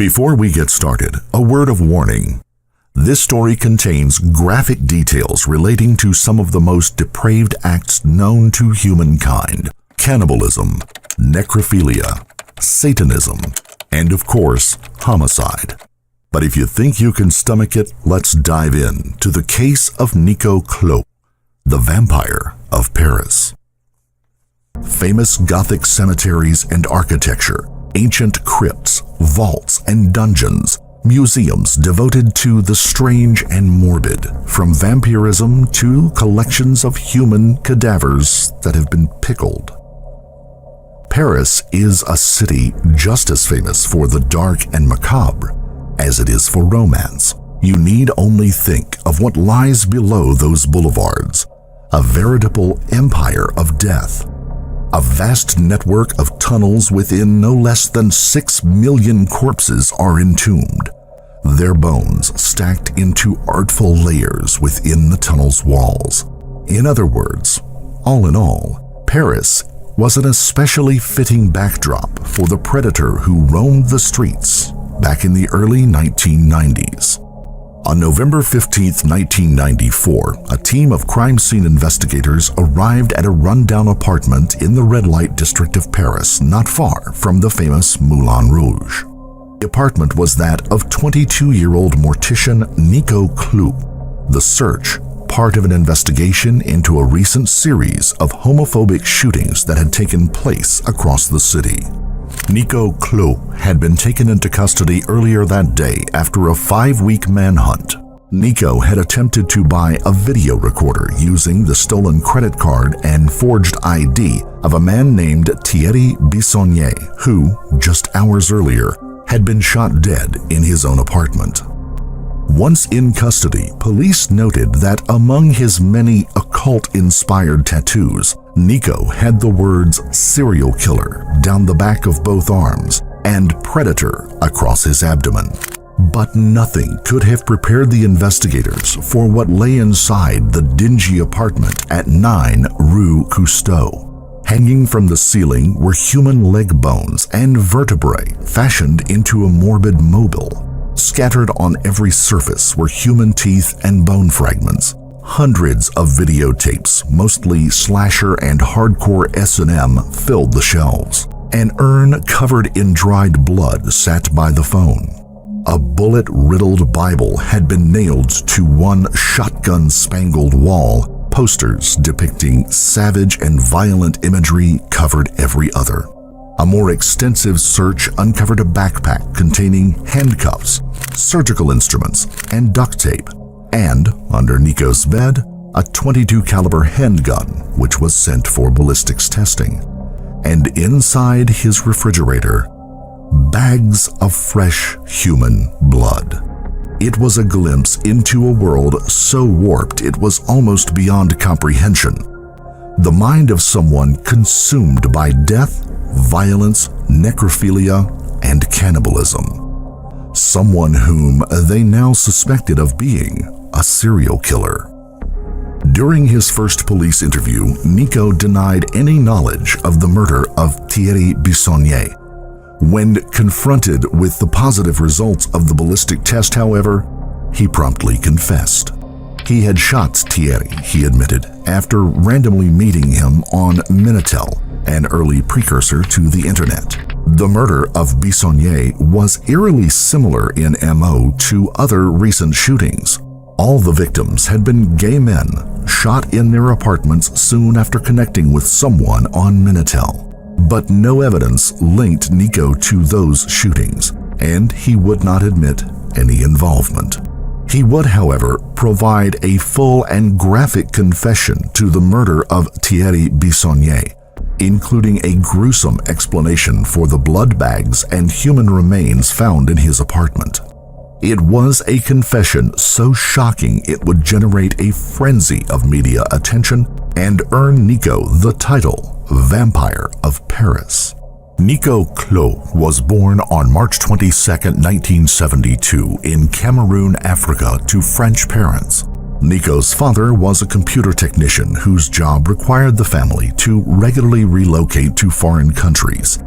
Before we get started, a word of warning. This story contains graphic details relating to some of the most depraved acts known to humankind: cannibalism, necrophilia, Satanism, and of course, homicide. But if you think you can stomach it, let's dive in to the case of Nico Claux, the vampire of Paris. Famous Gothic cemeteries and architecture, ancient crypts, vaults and dungeons, museums devoted to the strange and morbid, from vampirism to collections of human cadavers that have been pickled. Paris is a city just as famous for the dark and macabre as it is for romance. You need only think of what lies below those boulevards: a veritable empire of death. A vast network of tunnels within no less than 6 million corpses are entombed, their bones stacked into artful layers within the tunnel's walls. In other words, all in all, Paris was an especially fitting backdrop for the predator who roamed the streets back in the early 1990s. On November 15, 1994, a team of crime scene investigators arrived at a rundown apartment in the red light district of Paris, not far from the famous Moulin Rouge. The apartment was that of 22-year-old mortician Nico Claux. The search, part of an investigation into a recent series of homophobic shootings that had taken place across the city. Nico Claux had been taken into custody earlier that day after a 5-week manhunt. Nico had attempted to buy a video recorder using the stolen credit card and forged ID of a man named Thierry Bissonnier, who, just hours earlier, had been shot dead in his own apartment. Once in custody, police noted that among his many occult-inspired tattoos, Nico had the words "serial killer" down the back of both arms and "predator" across his abdomen. But nothing could have prepared the investigators for what lay inside the dingy apartment at 9 Rue Cousteau. Hanging from the ceiling were human leg bones and vertebrae fashioned into a morbid mobile. Scattered on every surface were human teeth and bone fragments. Hundreds of videotapes, mostly slasher and hardcore S&M, filled the shelves. An urn covered in dried blood sat by the phone. A bullet-riddled Bible had been nailed to one shotgun-spangled wall. Posters depicting savage and violent imagery covered every other. A more extensive search uncovered a backpack containing handcuffs, surgical instruments, and duct tape, and, under Nico's bed, a .22 caliber handgun, which was sent for ballistics testing. And inside his refrigerator, bags of fresh human blood. It was a glimpse into a world so warped it was almost beyond comprehension. The mind of someone consumed by death, violence, necrophilia, and cannibalism. Someone whom they now suspected of being a serial killer. During his first police interview, Nico denied any knowledge of the murder of Thierry Bissonnier. When confronted with the positive results of the ballistic test, however, he promptly confessed. He had shot Thierry, he admitted, after randomly meeting him on Minitel, an early precursor to the internet. The murder of Bissonnier was eerily similar in MO to other recent shootings. All the victims had been gay men, shot in their apartments soon after connecting with someone on Minitel. But no evidence linked Nico to those shootings, and he would not admit any involvement. He would, however, provide a full and graphic confession to the murder of Thierry Bissonnier, including a gruesome explanation for the blood bags and human remains found in his apartment. It was a confession so shocking it would generate a frenzy of media attention and earn Nico the title Vampire of Paris. Nico Claux was born on March 22, 1972 in Cameroon, Africa, to French parents. Nico's father was a computer technician whose job required the family to regularly relocate to foreign countries.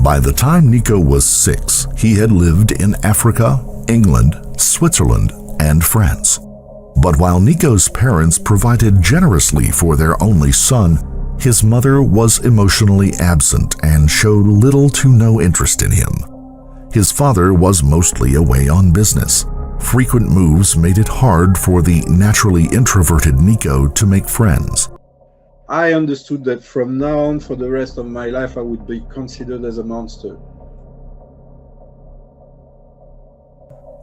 By the time Nico was 6, he had lived in Africa, England, Switzerland, and France. But while Nico's parents provided generously for their only son, his mother was emotionally absent and showed little to no interest in him. His father was mostly away on business. Frequent moves made it hard for the naturally introverted Nico to make friends. I understood that from now on, for the rest of my life, I would be considered as a monster.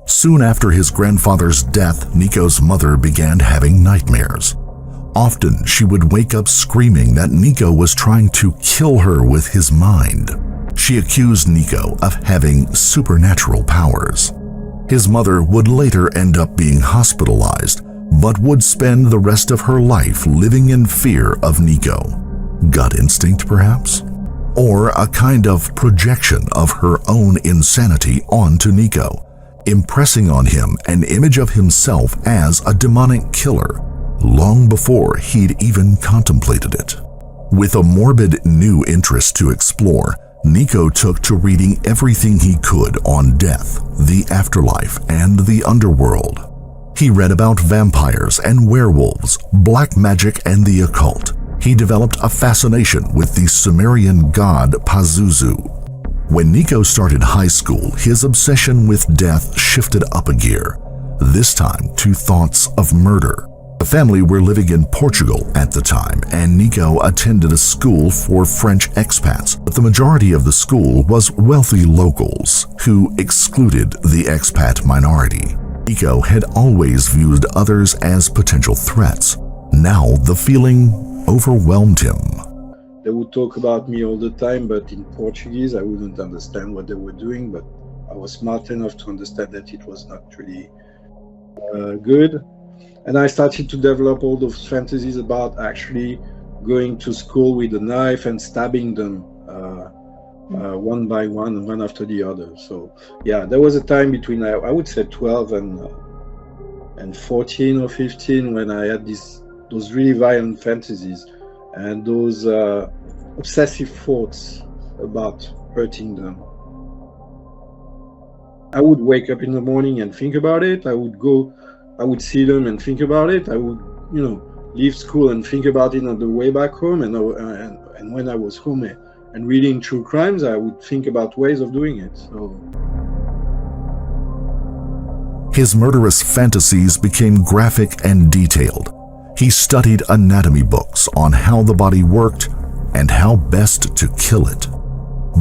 Soon after his grandfather's death, Nico's mother began having nightmares. Often, she would wake up screaming that Nico was trying to kill her with his mind. She accused Nico of having supernatural powers. His mother would later end up being hospitalized, but would spend the rest of her life living in fear of Nico. Gut instinct, perhaps? Or a kind of projection of her own insanity onto Nico, impressing on him an image of himself as a demonic killer, long before he'd even contemplated it. With a morbid new interest to explore, Nico took to reading everything he could on death, the afterlife, and the underworld. He read about vampires and werewolves, black magic, and the occult. He developed a fascination with the Sumerian god Pazuzu. When Nico started high school, his obsession with death shifted up a gear, this time to thoughts of murder. The family were living in Portugal at the time, and Nico attended a school for French expats, but the majority of the school was wealthy locals who excluded the expat minority. Nico had always viewed others as potential threats. Now the feeling overwhelmed him. They would talk about me all the time, but in Portuguese. I wouldn't understand what they were doing, but I was smart enough to understand that it was not really good. And I started to develop all those fantasies about actually going to school with a knife and stabbing them one by one after the other. So yeah, there was a time between I would say 12 and 14 or 15 when I had those really violent fantasies and those obsessive thoughts about hurting them. I would wake up in the morning and think about it. I would see them and think about it. I would, leave school and think about it on the way back home. And when I was home and reading true crimes, I would think about ways of doing it. So his murderous fantasies became graphic and detailed. He studied anatomy books on how the body worked and how best to kill it.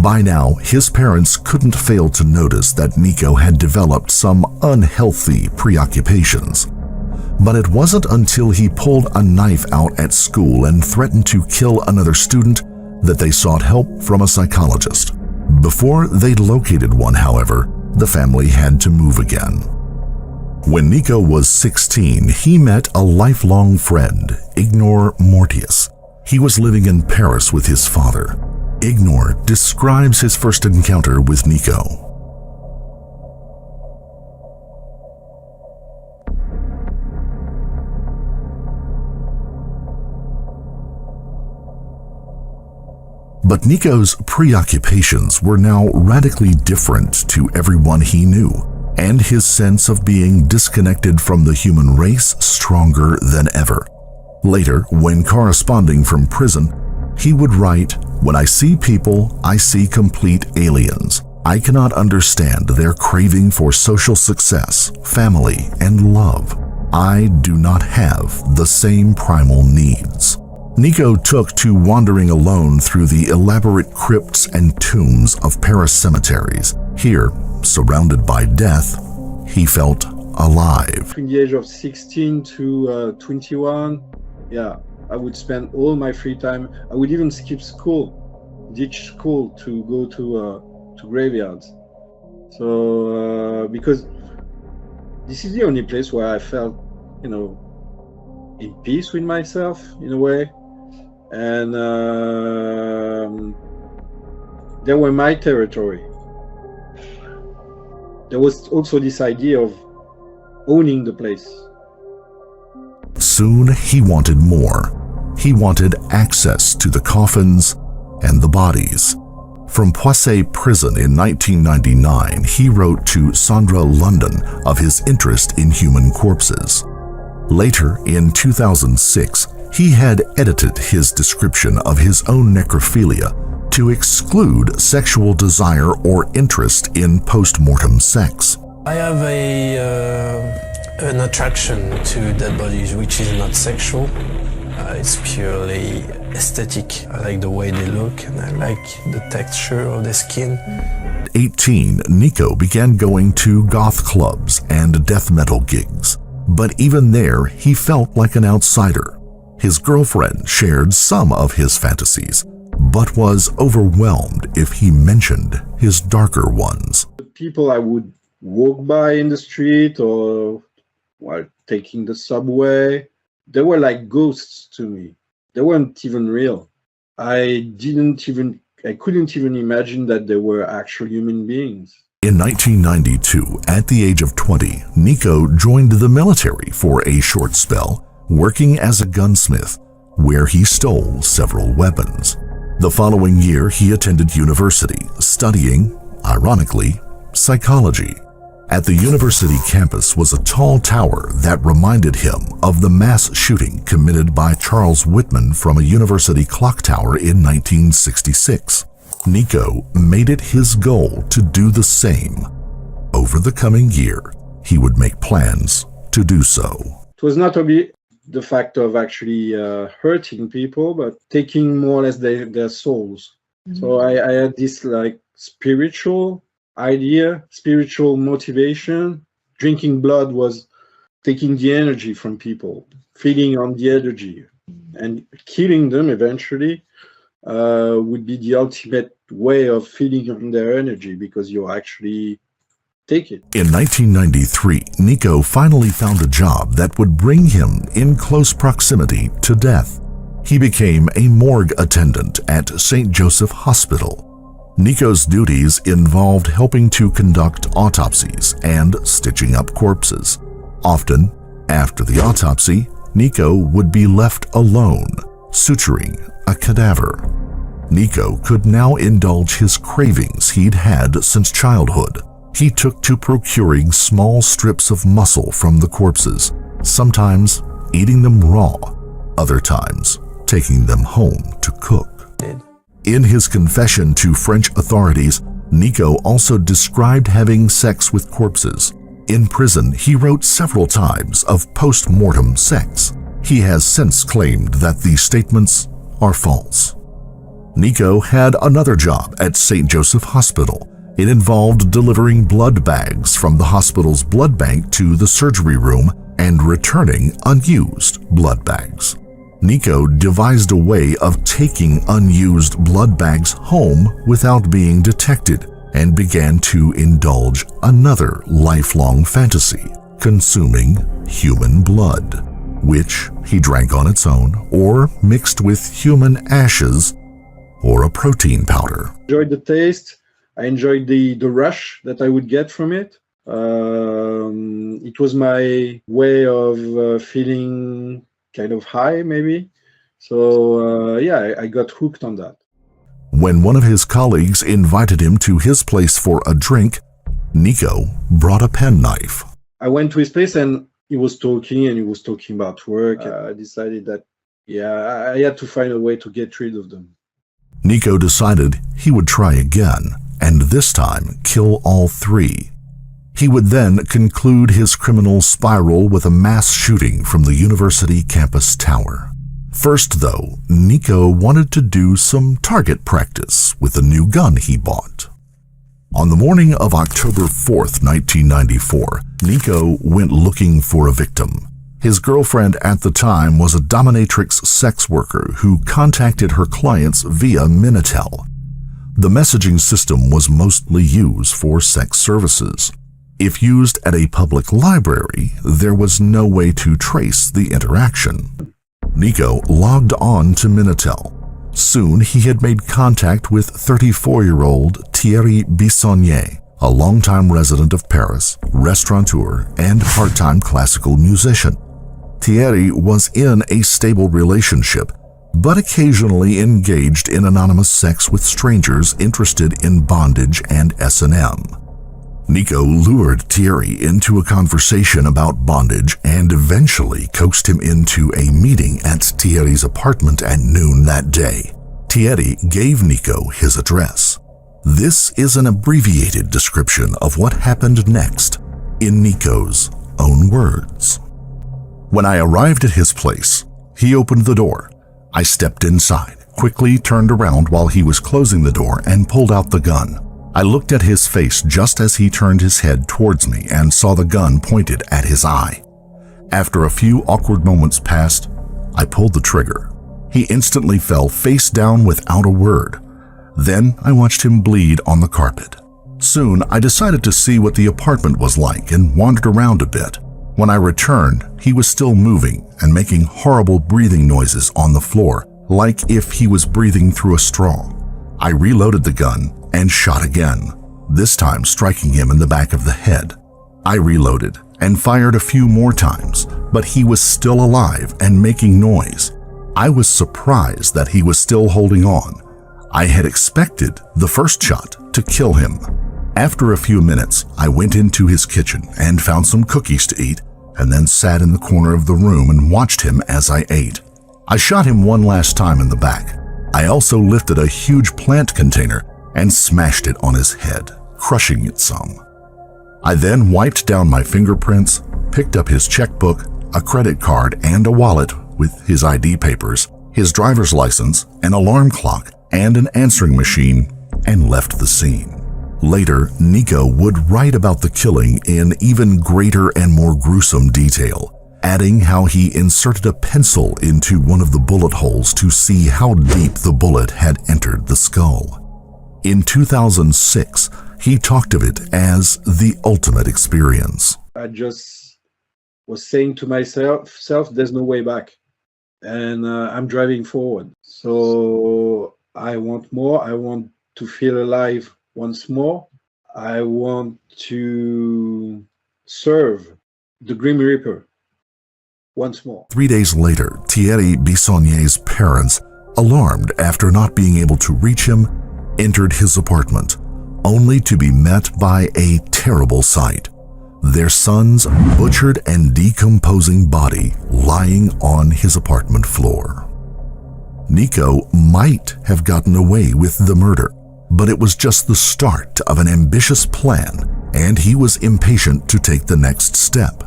By now, his parents couldn't fail to notice that Nico had developed some unhealthy preoccupations. But it wasn't until he pulled a knife out at school and threatened to kill another student that they sought help from a psychologist. Before they'd located one, however, the family had to move again. When Nico was 16, he met a lifelong friend, Ignor Mortius. He was living in Paris with his father. Ignor describes his first encounter with Nico. But Nico's preoccupations were now radically different to everyone he knew, and his sense of being disconnected from the human race stronger than ever. Later, when corresponding from prison, he would write, "When I see people, I see complete aliens. I cannot understand their craving for social success, family, and love. I do not have the same primal needs." Nico took to wandering alone through the elaborate crypts and tombs of Paris cemeteries. Here, surrounded by death, he felt alive. Between the age of 16 to 21, I would spend all my free time. I would even skip school, ditch school to go to graveyards. So because this is the only place where I felt, in peace with myself in a way, and they were my territory. There was also this idea of owning the place. Soon he wanted more. He wanted access to the coffins and the bodies. From Poissy prison in 1999, he wrote to Sandra London of his interest in human corpses. Later, in 2006, he had edited his description of his own necrophilia to exclude sexual desire or interest in post-mortem sex. I have an attraction to dead bodies which is not sexual. It's purely aesthetic. I like the way they look and I like the texture of the skin. At 18, Nico began going to goth clubs and death metal gigs. But even there, he felt like an outsider. His girlfriend shared some of his fantasies, but was overwhelmed if he mentioned his darker ones. The people I would walk by in the street or while taking the subway, they were like ghosts to me. They weren't even real. I couldn't even imagine that they were actual human beings. In 1992, at the age of 20, Nico joined the military for a short spell, working as a gunsmith, where he stole several weapons. The following year, he attended university, studying, ironically, psychology. At the university campus was a tall tower that reminded him of the mass shooting committed by Charles Whitman from a university clock tower in 1966. Nico made it his goal to do the same. Over the coming year, he would make plans to do so. It was not only the fact of actually hurting people, but taking more or less their souls. Mm-hmm. So I had this like spiritual idea, spiritual motivation. Drinking blood was taking the energy from people, feeding on the energy, and killing them eventually would be the ultimate way of feeding on their energy because you actually take it. In 1993, Nico finally found a job that would bring him in close proximity to death. He became a morgue attendant at St. Joseph Hospital. Nico's duties involved helping to conduct autopsies and stitching up corpses. Often, after the autopsy, Nico would be left alone, suturing a cadaver. Nico could now indulge his cravings he'd had since childhood. He took to procuring small strips of muscle from the corpses, sometimes eating them raw, other times taking them home to cook. In his confession to French authorities, Nico also described having sex with corpses. In prison, he wrote several times of post-mortem sex. He has since claimed that these statements are false. Nico had another job at St. Joseph Hospital. It involved delivering blood bags from the hospital's blood bank to the surgery room and returning unused blood bags. Nico devised a way of taking unused blood bags home without being detected and began to indulge another lifelong fantasy, consuming human blood, which he drank on its own or mixed with human ashes or a protein powder. I enjoyed the taste. I enjoyed the rush that I would get from it. It was my way of feeling kind of high, maybe. So, I got hooked on that. When one of his colleagues invited him to his place for a drink, Nico brought a penknife. I went to his place and he was talking about work. I decided that, I had to find a way to get rid of them. Nico decided he would try again, and this time kill all three. He would then conclude his criminal spiral with a mass shooting from the university campus tower. First, though, Nico wanted to do some target practice with a new gun he bought. On the morning of October 4th, 1994, Nico went looking for a victim. His girlfriend at the time was a dominatrix sex worker who contacted her clients via Minitel. The messaging system was mostly used for sex services. If used at a public library, there was no way to trace the interaction. Nico logged on to Minitel. Soon he had made contact with 34-year-old Thierry Bissonnier, a longtime resident of Paris, restaurateur, and part-time classical musician. Thierry was in a stable relationship, but occasionally engaged in anonymous sex with strangers interested in bondage and S&M. Nico lured Thierry into a conversation about bondage and eventually coaxed him into a meeting at Thierry's apartment at noon that day. Thierry gave Nico his address. This is an abbreviated description of what happened next, in Nico's own words. When I arrived at his place, he opened the door. I stepped inside, quickly turned around while he was closing the door, and pulled out the gun. I looked at his face just as he turned his head towards me and saw the gun pointed at his eye. After a few awkward moments passed, I pulled the trigger. He instantly fell face down without a word. Then I watched him bleed on the carpet. Soon I decided to see what the apartment was like and wandered around a bit. When I returned, he was still moving and making horrible breathing noises on the floor, like if he was breathing through a straw. I reloaded the gun and shot again, this time striking him in the back of the head. I reloaded and fired a few more times, but he was still alive and making noise. I was surprised that he was still holding on. I had expected the first shot to kill him. After a few minutes, I went into his kitchen and found some cookies to eat, and then sat in the corner of the room and watched him as I ate. I shot him one last time in the back. I also lifted a huge plant container and smashed it on his head, crushing it some. I then wiped down my fingerprints, picked up his checkbook, a credit card, and a wallet with his ID papers, his driver's license, an alarm clock, and an answering machine, and left the scene. Later, Nico would write about the killing in even greater and more gruesome detail, adding how he inserted a pencil into one of the bullet holes to see how deep the bullet had entered the skull. In 2006, he talked of it as the ultimate experience. I just was saying to myself, there's no way back. And I'm driving forward. So I want more. I want to feel alive once more. I want to serve the Grim Reaper once more. 3 days later, Thierry Bissonnier's parents, alarmed after not being able to reach him, entered his apartment, only to be met by a terrible sight. Their son's butchered and decomposing body lying on his apartment floor. Nico might have gotten away with the murder, but it was just the start of an ambitious plan, and he was impatient to take the next step.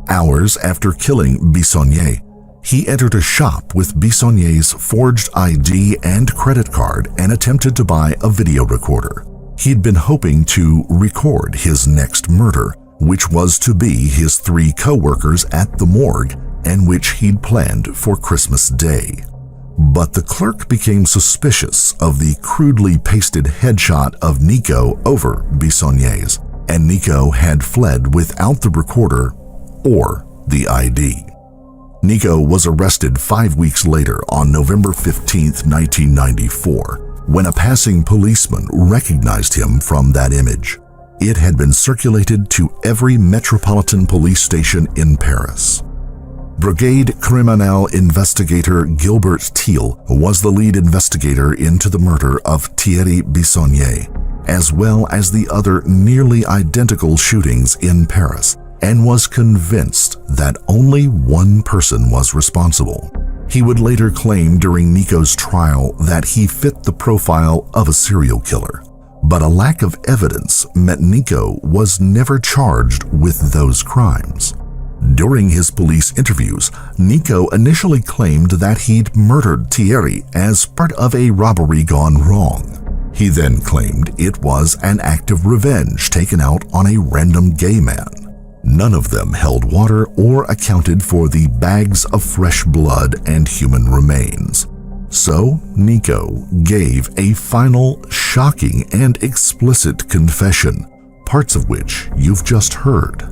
Hours after killing Bissonnier, he entered a shop with Bissonnier's forged ID and credit card and attempted to buy a video recorder. He'd been hoping to record his next murder, which was to be his 3 co-workers at the morgue and which he'd planned for Christmas Day. But the clerk became suspicious of the crudely pasted headshot of Nico over Bissonnier's, and Nico had fled without the recorder or the ID. Nico was arrested 5 weeks later on November 15, 1994, when a passing policeman recognized him from that image. It had been circulated to every metropolitan police station in Paris. Brigade Criminal Investigator Gilbert Thiel was the lead investigator into the murder of Thierry Bissonnier, as well as the other nearly identical shootings in Paris, and was convinced that only one person was responsible. He would later claim during Nico's trial that he fit the profile of a serial killer, but a lack of evidence meant Nico was never charged with those crimes. During his police interviews, Nico initially claimed that he'd murdered Thierry as part of a robbery gone wrong. He then claimed it was an act of revenge taken out on a random gay man. None of them held water or accounted for the bags of fresh blood and human remains. So, Nico gave a final, shocking, and explicit confession, parts of which you've just heard.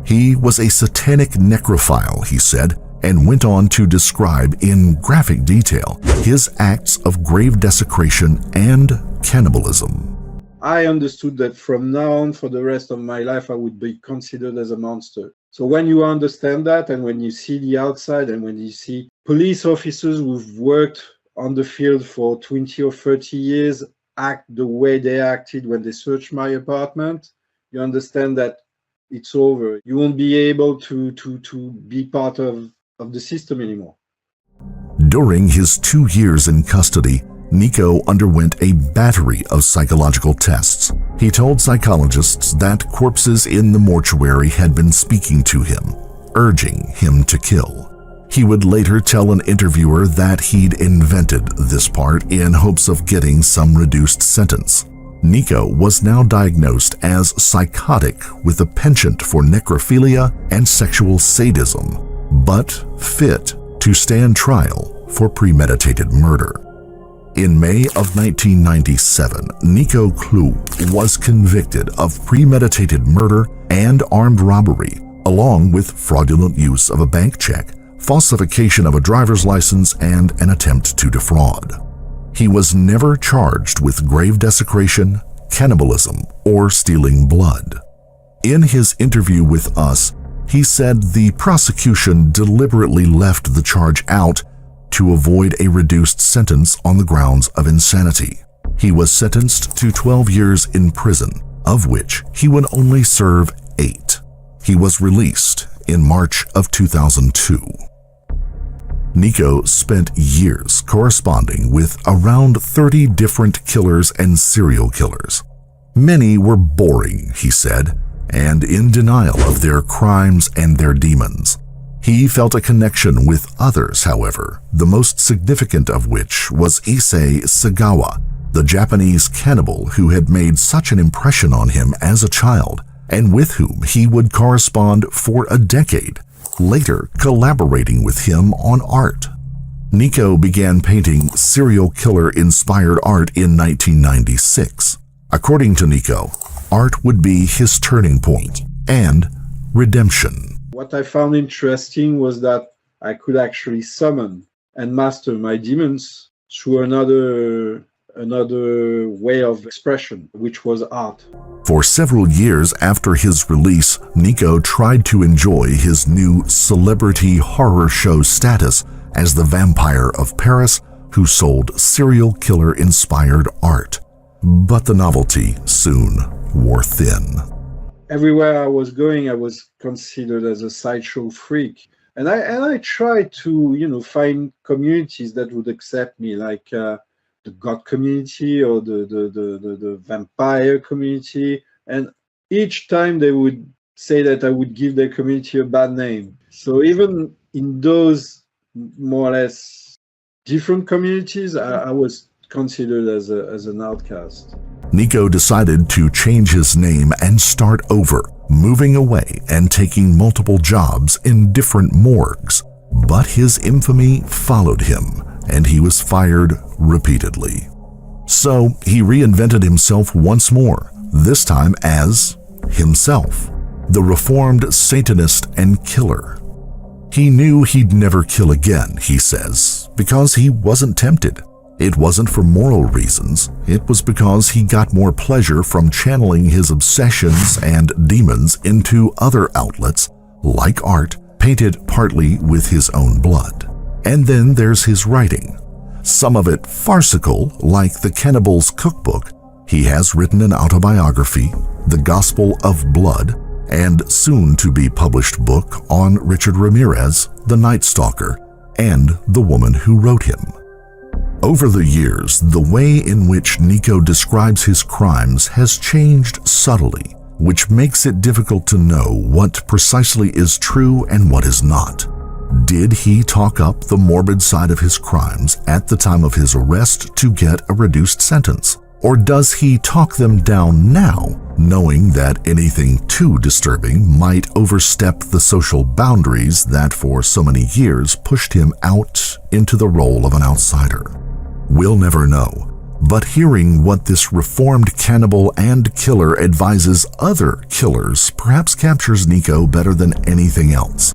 He was a satanic necrophile, he said, and went on to describe in graphic detail his acts of grave desecration and cannibalism. I understood that from now on, for the rest of my life, I would be considered as a monster. So when you understand that, and when you see the outside, and when you see police officers who've worked on the field for 20 or 30 years act the way they acted when they searched my apartment, you understand that it's over. You won't be able to be part of the system anymore. During his 2 years in custody, Nico underwent a battery of psychological tests. He told psychologists that corpses in the mortuary had been speaking to him, urging him to kill. He would later tell an interviewer that he'd invented this part in hopes of getting some reduced sentence. Nico was now diagnosed as psychotic with a penchant for necrophilia and sexual sadism, but fit to stand trial for premeditated murder. In May of 1997, Nico Claux was convicted of premeditated murder and armed robbery, along with fraudulent use of a bank check, falsification of a driver's license, and an attempt to defraud. He was never charged with grave desecration, cannibalism, or stealing blood. In his interview with us, he said the prosecution deliberately left the charge out to avoid a reduced sentence on the grounds of insanity. He was sentenced to 12 years in prison, of which he would only serve 8. He was released in March of 2002. Nico spent years corresponding with around 30 different killers and serial killers. Many were boring, he said, and in denial of their crimes and their demons. He felt a connection with others, however, the most significant of which was Issei Sagawa, the Japanese cannibal who had made such an impression on him as a child, and with whom he would correspond for a decade, later collaborating with him on art. Nico began painting serial killer-inspired art in 1996. According to Nico, art would be his turning point and redemption. What I found interesting was that I could actually summon and master my demons through another way of expression, which was art. For several years after his release, Nico tried to enjoy his new celebrity horror show status as the vampire of Paris who sold serial killer-inspired art. But the novelty soon wore thin. Everywhere I was going, I was considered as a sideshow freak. And I tried to, find communities that would accept me, like the God community or the vampire community. And each time they would say that I would give their community a bad name. So even in those more or less different communities, I was considered as an outcast. Nico decided to change his name and start over, moving away and taking multiple jobs in different morgues. But his infamy followed him, and he was fired repeatedly. So he reinvented himself once more, this time as himself, the reformed Satanist and killer. He knew he'd never kill again, he says, because he wasn't tempted. It wasn't for moral reasons, it was because he got more pleasure from channeling his obsessions and demons into other outlets, like art, painted partly with his own blood. And then there's his writing. Some of it farcical, like The Cannibal's Cookbook. He has written an autobiography, The Gospel of Blood, and soon-to-be-published book on Richard Ramirez, the Night Stalker, and the woman who wrote him. Over the years, the way in which Nico describes his crimes has changed subtly, which makes it difficult to know what precisely is true and what is not. Did he talk up the morbid side of his crimes at the time of his arrest to get a reduced sentence? Or does he talk them down now, knowing that anything too disturbing might overstep the social boundaries that for so many years pushed him out into the role of an outsider? We'll never know, but hearing what this reformed cannibal and killer advises other killers perhaps captures Nico better than anything else.